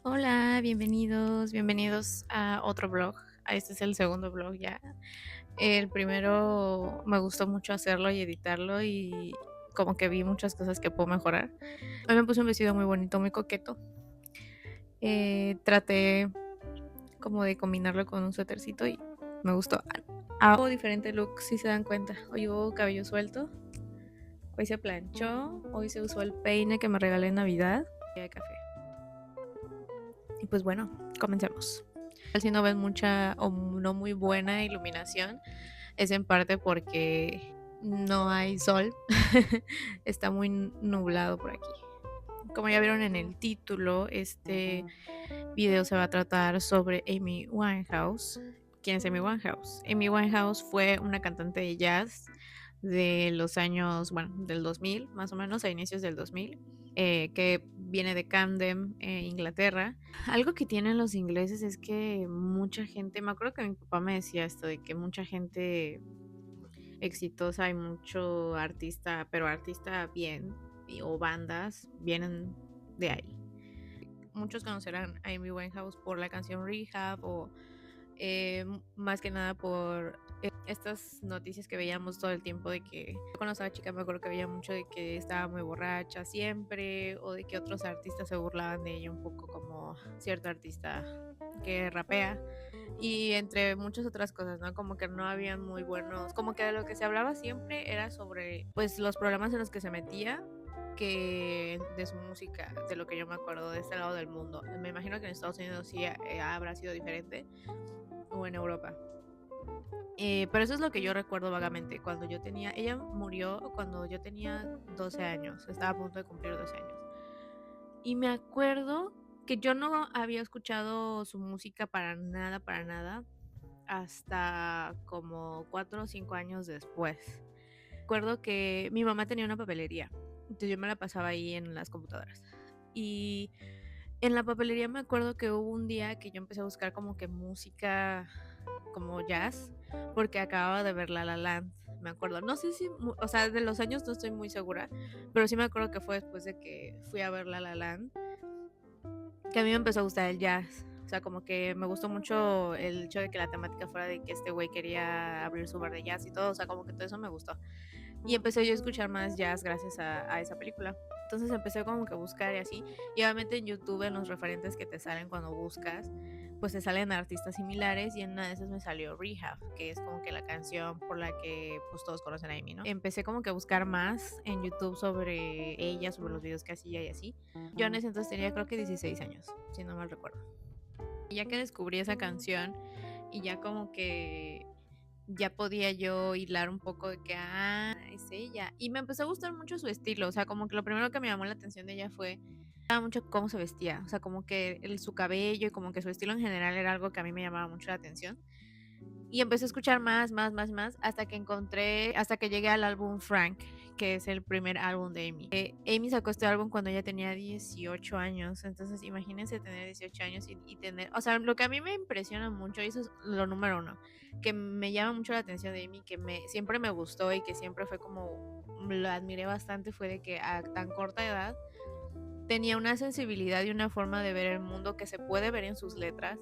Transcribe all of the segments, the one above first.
Hola, bienvenidos a otro vlog. Este es el segundo vlog ya. El primero me gustó mucho hacerlo y editarlo y como que vi muchas cosas que puedo mejorar. Hoy me puse un vestido muy bonito, muy coqueto. Traté como de combinarlo con un suétercito y me gustó. Hago diferente look si se dan cuenta. Hoy hubo cabello suelto, hoy se planchó, hoy se usó el peine que me regalé en Navidad y de café. Y pues bueno, comencemos. Si no ven mucha o no muy buena iluminación, es en parte porque no hay sol. Está muy nublado por aquí. Como ya vieron en el título, este video se va a tratar sobre Amy Winehouse. ¿Quién es Amy Winehouse? Amy Winehouse fue una cantante de jazz de los años, bueno, del 2000, más o menos, a inicios del 2000, que viene de Camden, Inglaterra. Algo que tienen los ingleses es que mucha gente, me acuerdo que mi papá me decía esto, de que mucha gente exitosa y mucho artista, pero artista bien, o bandas, vienen de ahí. Muchos conocerán a Amy Winehouse por la canción Rehab o más que nada por estas noticias que veíamos todo el tiempo de que cuando estaba chica me acuerdo que veía mucho de que estaba muy borracha siempre o de que otros artistas se burlaban de ella un poco, como cierto artista que rapea y entre muchas otras cosas, ¿no? Como que no habían muy buenos, como que de lo que se hablaba siempre era sobre pues los problemas en los que se metía, que de su música, de lo que yo me acuerdo de este lado del mundo. Me imagino que en Estados Unidos sí habrá sido diferente, o en Europa. Pero eso es lo que yo recuerdo vagamente. Ella murió cuando yo tenía 12 años, estaba a punto de cumplir 12 años. Y me acuerdo que yo no había escuchado su música para nada, hasta como 4 o 5 años después. Recuerdo que mi mamá tenía una papelería, entonces yo me la pasaba ahí en las computadoras. Y en la papelería me acuerdo que hubo un día que yo empecé a buscar como que música como jazz, porque acababa de ver La La Land, me acuerdo. No sé si, o sea, de los años no estoy muy segura, pero sí me acuerdo que fue después de que fui a ver La La Land, que a mí me empezó a gustar el jazz. O sea, como que me gustó mucho el hecho de que la temática fuera de que este güey quería abrir su bar de jazz y todo. O sea, como que todo eso me gustó. Y empecé yo a escuchar más jazz gracias a esa película. Entonces empecé como que a buscar y así. Y obviamente en YouTube, en los referentes que te salen cuando buscas, pues te salen artistas similares y en una de esas me salió Rehab, que es como que la canción por la que pues todos conocen a Amy, ¿no? Empecé como que a buscar más en YouTube sobre ella, sobre los videos que hacía y así. Yo en ese entonces tenía creo que 16 años, si no mal recuerdo. Y ya que descubrí esa canción y ya como que ya podía yo hilar un poco de que, es ella. Y me empezó a gustar mucho su estilo, o sea, como que lo primero que me llamó la atención de ella fue mucho cómo se vestía, o sea, como que su cabello y como que su estilo en general era algo que a mí me llamaba mucho la atención. Y empecé a escuchar más, hasta que llegué al álbum Frank, que es el primer álbum de Amy. Amy sacó este álbum cuando ella tenía 18 años, entonces imagínense tener 18 años y tener, o sea, lo que a mí me impresiona mucho, y eso es lo número uno, que me llama mucho la atención de Amy, que siempre me gustó y que siempre fue como, lo admiré bastante, fue de que a tan corta edad tenía una sensibilidad y una forma de ver el mundo que se puede ver en sus letras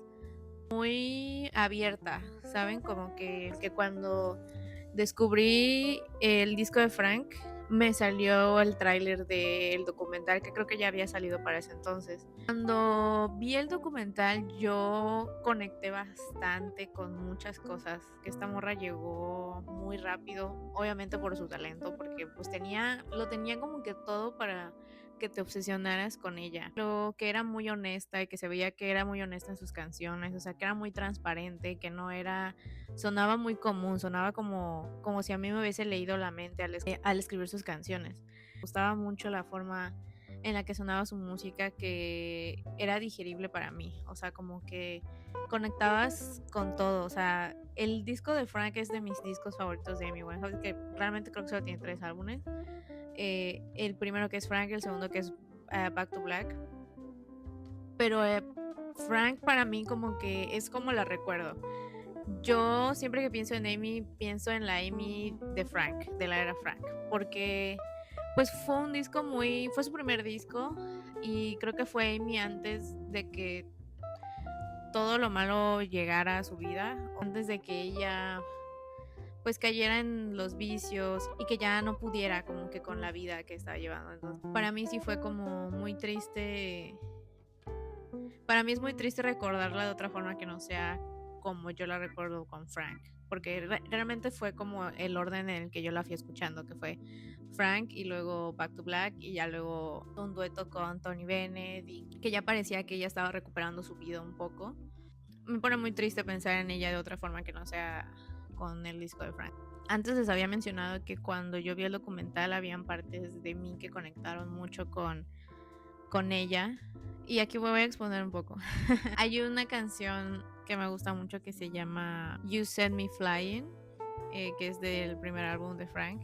muy abierta, ¿saben? Como que cuando descubrí el disco de Frank, me salió el tráiler del documental que creo que ya había salido para ese entonces. Cuando vi el documental yo conecté bastante con muchas cosas, que esta morra llegó muy rápido, obviamente por su talento, porque pues lo tenía como que todo para que te obsesionaras con ella. Lo que era muy honesta y que se veía que era muy honesta en sus canciones, o sea, que era muy transparente, que no era, sonaba muy común, sonaba como si a mí me hubiese leído la mente al escribir sus canciones. Me gustaba mucho la forma en la que sonaba su música, que era digerible para mí, o sea, como que conectabas con todo, o sea, el disco de Frank es de mis discos favoritos de Amy Winehouse, que realmente creo que solo tiene 3 álbumes. El primero que es Frank, el segundo que es Back to Black. Pero Frank para mí como que es como la recuerdo. Yo siempre que pienso en Amy, pienso en la Amy de Frank, de la era Frank, porque Pues fue su primer disco y creo que fue Amy antes de que todo lo malo llegara a su vida, antes de que ella pues cayera en los vicios y que ya no pudiera como que con la vida que estaba llevando. Entonces, para mí sí fue como muy triste. Para mí es muy triste recordarla de otra forma que no sea como yo la recuerdo con Frank, porque realmente fue como el orden en el que yo la fui escuchando, que fue Frank y luego Back to Black y ya luego un dueto con Tony Bennett y que ya parecía que ella estaba recuperando su vida un poco. Me pone muy triste pensar en ella de otra forma que no sea con el disco de Frank. Antes les había mencionado que cuando yo vi el documental habían partes de mí que conectaron mucho con ella. Y aquí voy a exponer un poco. Hay una canción que me gusta mucho que se llama You Send Me Flying, que es del primer álbum de Frank.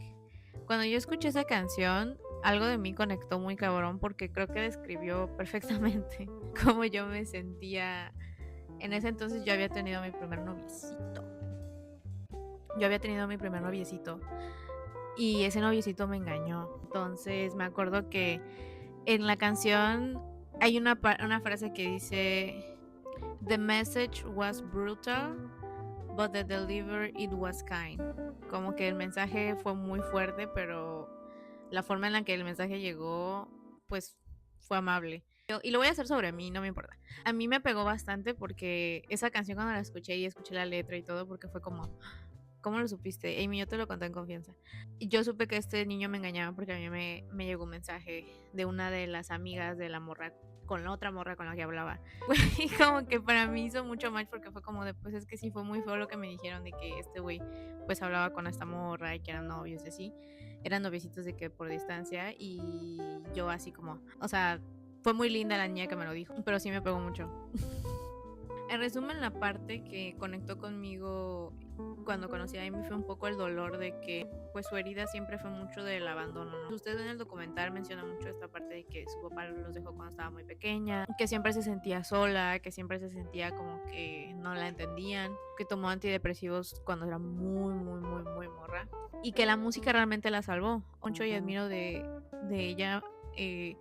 Cuando yo escuché esa canción, algo de mí conectó muy cabrón porque creo que describió perfectamente cómo yo me sentía. En ese entonces yo había tenido mi primer noviecito. Y ese noviecito me engañó. Entonces me acuerdo que en la canción hay una frase que dice: The message was brutal, but the delivery it was kind. Como que el mensaje fue muy fuerte, pero la forma en la que el mensaje llegó, pues fue amable. Y lo voy a hacer sobre mí, no me importa. A mí me pegó bastante porque esa canción cuando la escuché y escuché la letra y todo, porque fue como, ¿cómo lo supiste? Amy, yo te lo conté en confianza. Y yo supe que este niño me engañaba porque a mí me llegó un mensaje de una de las amigas de la morra con la otra morra con la que hablaba. Y como que para mí hizo mucho match porque fue como de, pues es que sí fue muy feo lo que me dijeron de que este güey pues hablaba con esta morra y que eran novios y así. Eran noviecitos de que por distancia y yo así como, o sea, fue muy linda la niña que me lo dijo, pero sí me pegó mucho. En resumen, la parte que conectó conmigo cuando conocí a Amy fue un poco el dolor de que pues su herida siempre fue mucho del abandono, ¿no? Usted en el documental menciona mucho esta parte de que su papá los dejó cuando estaba muy pequeña, que siempre se sentía sola, que siempre se sentía como que no la entendían, que tomó antidepresivos cuando era muy morra y que la música realmente la salvó. Mucho y admiro de ella, que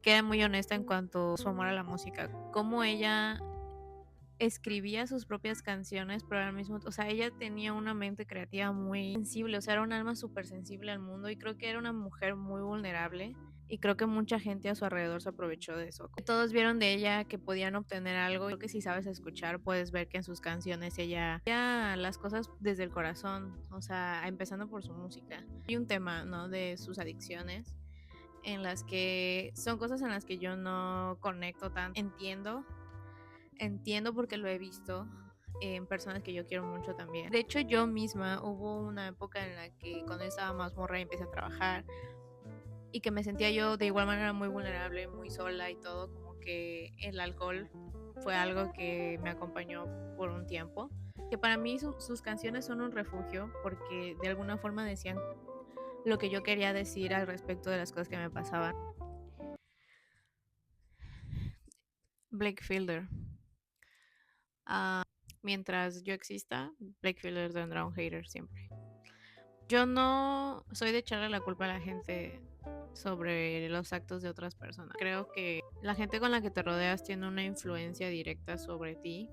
era muy honesta en cuanto a su amor a la música, como ella escribía sus propias canciones, pero al mismo, o sea, ella tenía una mente creativa muy sensible, o sea, era un alma súper sensible al mundo y creo que era una mujer muy vulnerable y creo que mucha gente a su alrededor se aprovechó de eso. Todos vieron de ella que podían obtener algo, creo que si sabes escuchar puedes ver que en sus canciones ella las cosas desde el corazón, o sea, empezando por su música. Hay un tema, ¿no? De sus adicciones en las que son cosas en las que yo no conecto tanto, entiendo porque lo he visto en personas que yo quiero mucho también. De hecho, yo misma hubo una época en la que cuando estaba más morra y empecé a trabajar y que me sentía yo de igual manera muy vulnerable, muy sola y todo, como que el alcohol fue algo que me acompañó por un tiempo. Que para mí sus canciones son un refugio porque de alguna forma decían lo que yo quería decir al respecto de las cosas que me pasaban. Blake Fielder. Mientras yo exista, Blake Fielder tendrá un hater siempre. Yo no soy de echarle la culpa a la gente sobre los actos de otras personas. Creo que la gente con la que te rodeas tiene una influencia directa sobre ti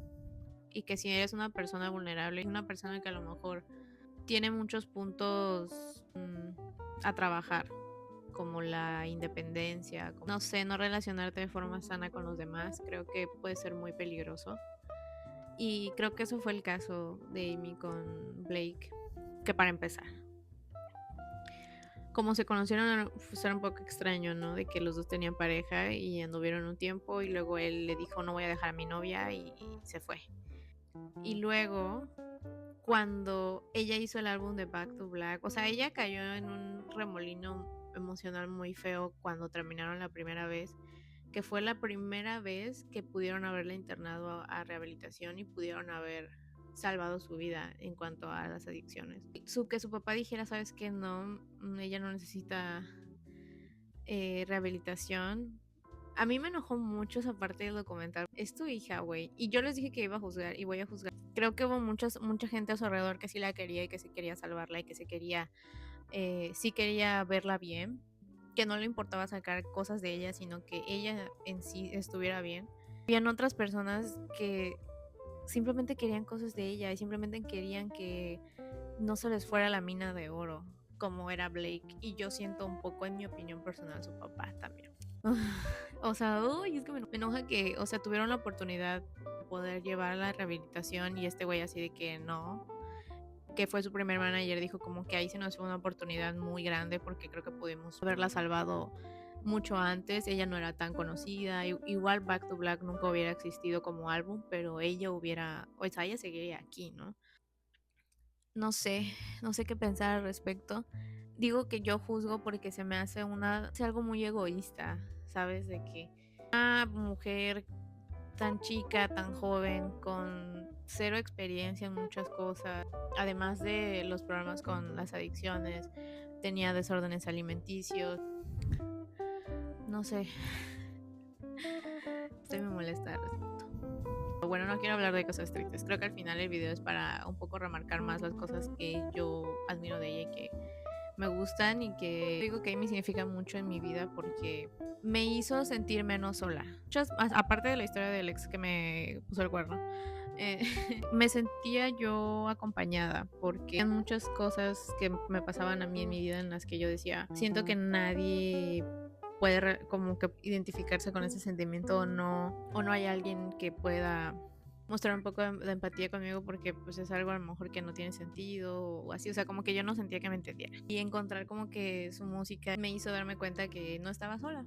y que si eres una persona vulnerable, una persona que a lo mejor tiene muchos puntos a trabajar, como la independencia, como, no sé, no relacionarte de forma sana con los demás, creo que puede ser muy peligroso. Y creo que eso fue el caso de Amy con Blake, que para empezar, como se conocieron, pues era un poco extraño, ¿no? De que los dos tenían pareja y anduvieron un tiempo y luego él le dijo no voy a dejar a mi novia y se fue. Y luego, cuando ella hizo el álbum de Back to Black, o sea, ella cayó en un remolino emocional muy feo cuando terminaron la primera vez, que fue la primera vez que pudieron haberla internado a rehabilitación y pudieron haber salvado su vida en cuanto a las adicciones. Que su papá dijera, sabes que no, ella no necesita rehabilitación. A mí me enojó mucho esa parte del documental. Es tu hija, güey. Y yo les dije que iba a juzgar y voy a juzgar. Creo que hubo mucha gente a su alrededor que sí la quería y que sí quería salvarla y que sí quería verla bien. que no le importaba sacar cosas de ella, sino que ella en sí estuviera bien. Habían otras personas que simplemente querían cosas de ella y simplemente querían que no se les fuera la mina de oro, como era Blake. Y yo siento un poco, en mi opinión personal, su papá también. O sea, uy, es que me enoja que, o sea, tuvieron la oportunidad de poder llevar a la rehabilitación y este güey así de que no, que fue su primer manager, dijo como que ahí se nos fue una oportunidad muy grande porque creo que pudimos haberla salvado mucho antes. Ella no era tan conocida, igual Back to Black nunca hubiera existido como álbum, pero ella hubiera, o sea, ella seguiría aquí, ¿no? No sé, no sé qué pensar al respecto. Digo que yo juzgo porque se me hace algo muy egoísta, ¿sabes? De que una mujer tan chica, tan joven, con cero experiencia en muchas cosas, además de los problemas con las adicciones, tenía desórdenes alimenticios, no sé, estoy muy molesta al respecto. Pero bueno, no quiero hablar de cosas tristes, creo que al final el video es para un poco remarcar más las cosas que yo admiro de ella y que me gustan y que digo que me significa mucho en mi vida porque me hizo sentir menos sola. Aparte de la historia del ex que me puso el cuerno, eh, me sentía yo acompañada porque hay muchas cosas que me pasaban a mí en mi vida en las que yo decía, siento que nadie puede como que identificarse con ese sentimiento o no hay alguien que pueda mostrar un poco de empatía conmigo porque pues es algo a lo mejor que no tiene sentido o así, o sea, como que yo no sentía que me entendiera. Y encontrar como que su música me hizo darme cuenta que no estaba sola.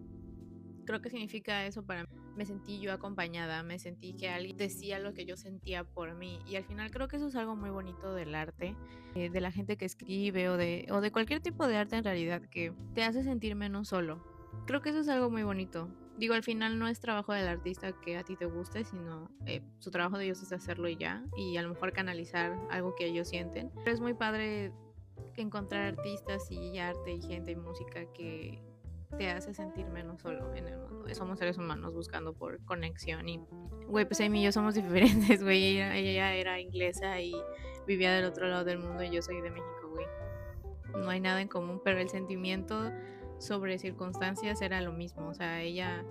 Creo que significa eso para mí. Me sentí yo acompañada, me sentí que alguien decía lo que yo sentía por mí y al final creo que eso es algo muy bonito del arte, de la gente que escribe o de cualquier tipo de arte en realidad que te hace sentir menos solo. Creo que eso es algo muy bonito. Digo, al final no es trabajo del artista que a ti te guste, sino su trabajo de ellos es hacerlo y ya, y a lo mejor canalizar algo que ellos sienten. Pero es muy padre encontrar artistas y arte y gente y música que te hace sentir menos solo en el mundo. Somos seres humanos buscando por conexión y, güey, pues Amy y yo somos diferentes, güey. Ella era inglesa y vivía del otro lado del mundo y yo soy de México, güey. No hay nada en común, pero el sentimiento sobre circunstancias era lo mismo. O sea, ella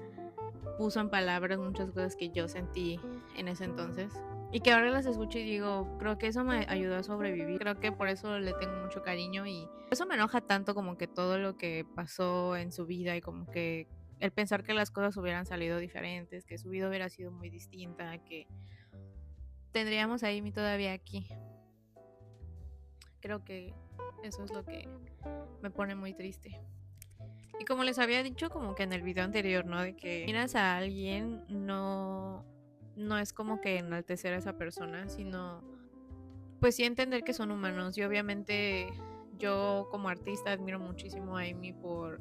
puso en palabras muchas cosas que yo sentí en ese entonces y que ahora las escucho y digo, creo que eso me ayudó a sobrevivir, creo que por eso le tengo mucho cariño y eso me enoja tanto como que todo lo que pasó en su vida y como que el pensar que las cosas hubieran salido diferentes, que su vida hubiera sido muy distinta, que tendríamos a Amy todavía aquí. Creo que eso es lo que me pone muy triste. Y como les había dicho como que en el video anterior, ¿no? De que miras a alguien, no es como que enaltecer a esa persona, sino pues sí entender que son humanos. Y obviamente yo como artista admiro muchísimo a Amy por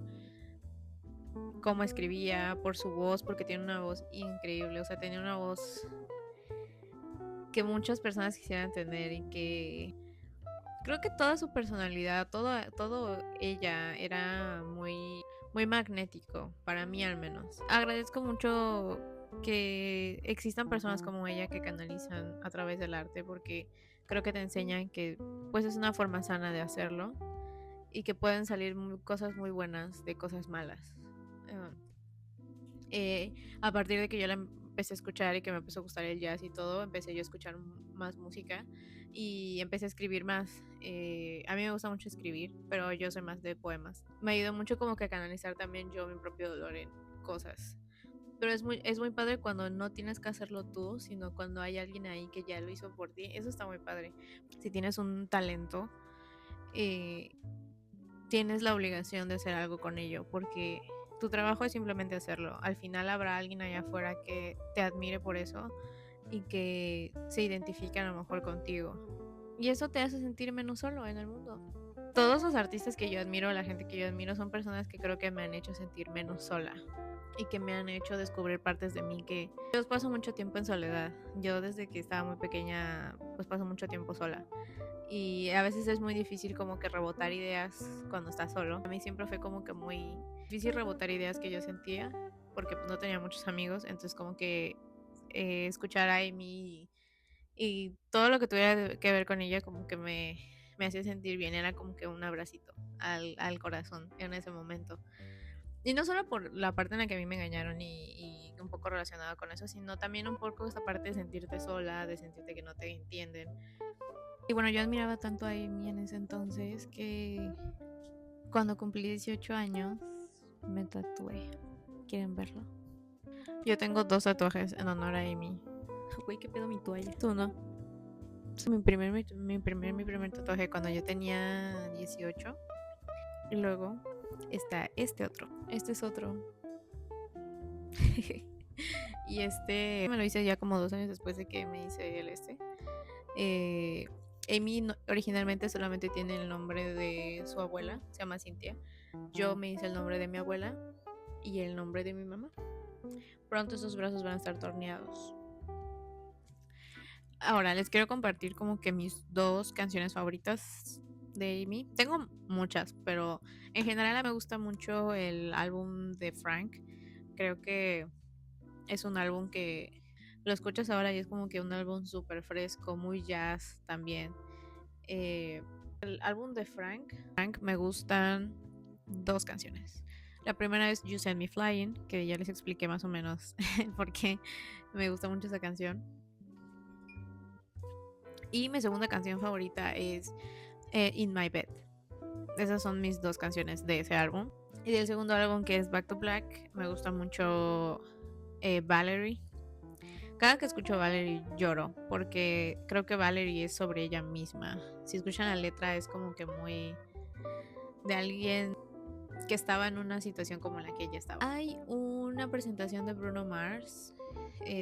cómo escribía, por su voz, porque tiene una voz increíble. O sea, tenía una voz que muchas personas quisieran tener y que creo que toda su personalidad, todo ella era muy magnético, para mí al menos. Agradezco mucho que existan personas como ella que canalizan a través del arte porque creo que te enseñan que pues es una forma sana de hacerlo y que pueden salir cosas muy buenas de cosas malas. Uh, a partir de que yo la empecé a escuchar y que me empezó a gustar el jazz y todo, empecé yo a escuchar más música y empecé a escribir más. A mí me gusta mucho escribir, pero yo soy más de poemas. Me ayudó mucho como que a canalizar también yo mi propio dolor en cosas. Pero es muy padre cuando no tienes que hacerlo tú, sino cuando hay alguien ahí que ya lo hizo por ti. Eso está muy padre. Si tienes un talento, eh, tienes la obligación de hacer algo con ello, porque tu trabajo es simplemente hacerlo. Al final habrá alguien allá afuera que te admire por eso y que se identifique a lo mejor contigo. Y eso te hace sentir menos solo en el mundo. Todos los artistas que yo admiro, la gente que yo admiro, son personas que creo que me han hecho sentir menos sola y que me han hecho descubrir partes de mí que yo paso mucho tiempo en soledad. Yo desde que estaba muy pequeña pues paso mucho tiempo sola y a veces es muy difícil como que rebotar ideas cuando estás solo. A mí siempre fue como que muy difícil rebotar ideas que yo sentía porque pues no tenía muchos amigos, entonces como que escuchar a Amy y todo lo que tuviera que ver con ella como que me hacía sentir bien, era como que un abracito al corazón en ese momento. Y no solo por la parte en la que a mí me engañaron y un poco relacionado con eso, sino también un poco esa parte de sentirte sola, de sentirte que no te entienden. Y bueno, yo admiraba tanto a Amy en ese entonces que cuando cumplí 18 años me tatué. ¿Quieren verlo? Yo tengo 2 tatuajes en honor a Amy. Güey, ¿qué pedo mi toalla? Tú no. Mi primer tatuaje cuando yo tenía 18. Y luego está este otro. Este es otro. Y este me lo hice ya como 2 años después de que me hice el este. Amy originalmente solamente tiene el nombre de su abuela, se llama Cynthia. Yo me hice el nombre de mi abuela y el nombre de mi mamá. Pronto esos brazos van a estar torneados. Ahora les quiero compartir como que mis 2 canciones favoritas de Amy. Tengo muchas, pero en general me gusta mucho el álbum de Frank. Creo que es un álbum que lo escuchas ahora y es como que un álbum súper fresco, muy jazz también. El álbum de Frank me gustan 2 canciones. La primera es You Send Me Flying, que ya les expliqué más o menos por qué me gusta mucho esa canción. Y mi segunda canción favorita es In My Bed. Esas son mis 2 canciones de ese álbum. Y del segundo álbum, que es Back to Black, me gusta mucho Valerie. Cada que escucho Valerie lloro, porque creo que Valerie es sobre ella misma. Si escuchan la letra es como que muy de alguien que estaba en una situación como la que ella estaba. Hay una presentación de Bruno Mars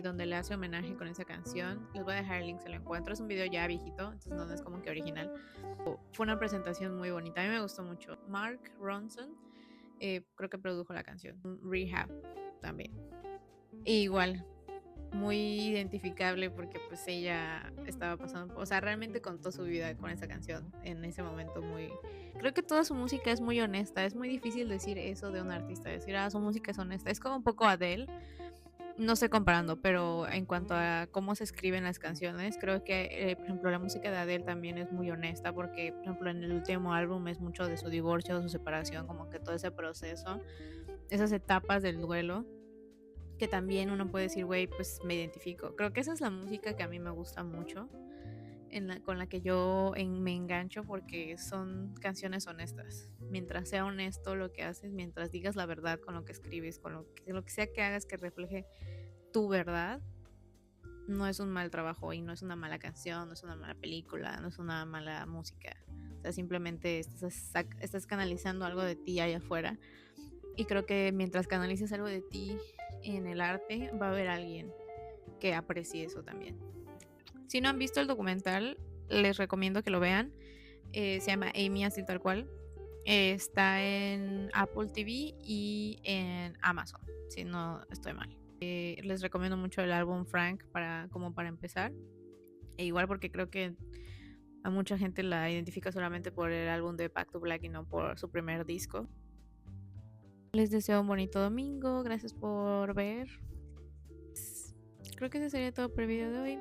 donde le hace homenaje con esa canción. Les voy a dejar el link si lo encuentro. Es un video ya viejito, entonces no es como que original. Fue una presentación muy bonita, a mí me gustó mucho. Mark Ronson creo que produjo la canción. Rehab también. E igual, muy identificable porque pues ella estaba pasando, o sea, realmente contó su vida con esa canción en ese momento muy... Creo que toda su música es muy honesta, es muy difícil decir eso de un artista, decir, su música es honesta, es como un poco Adele, no estoy comparando, pero en cuanto a cómo se escriben las canciones, creo que, por ejemplo, la música de Adele también es muy honesta porque, por ejemplo, en el último álbum es mucho de su divorcio, de su separación, como que todo ese proceso, esas etapas del duelo que también uno puede decir, güey, pues me identifico. Creo que esa es la música que a mí me gusta mucho, con la que yo me engancho porque son canciones honestas. Mientras sea honesto lo que haces, mientras digas la verdad con lo que escribes, con lo que sea que hagas que refleje tu verdad, no es un mal trabajo y no es una mala canción, no es una mala película, no es una mala música. O sea, simplemente estás canalizando algo de ti allá afuera. Y creo que mientras canalices algo de ti en el arte, va a haber alguien que aprecie eso también. Si no han visto el documental, les recomiendo que lo vean. Se llama Amy así tal cual. Está en Apple TV y en Amazon, si no estoy mal. Les recomiendo mucho el álbum Frank como para empezar. E igual porque creo que a mucha gente la identifica solamente por el álbum de Back to Black y no por su primer disco. Les deseo un bonito domingo. Gracias por ver. Creo que ese sería todo por el video de hoy.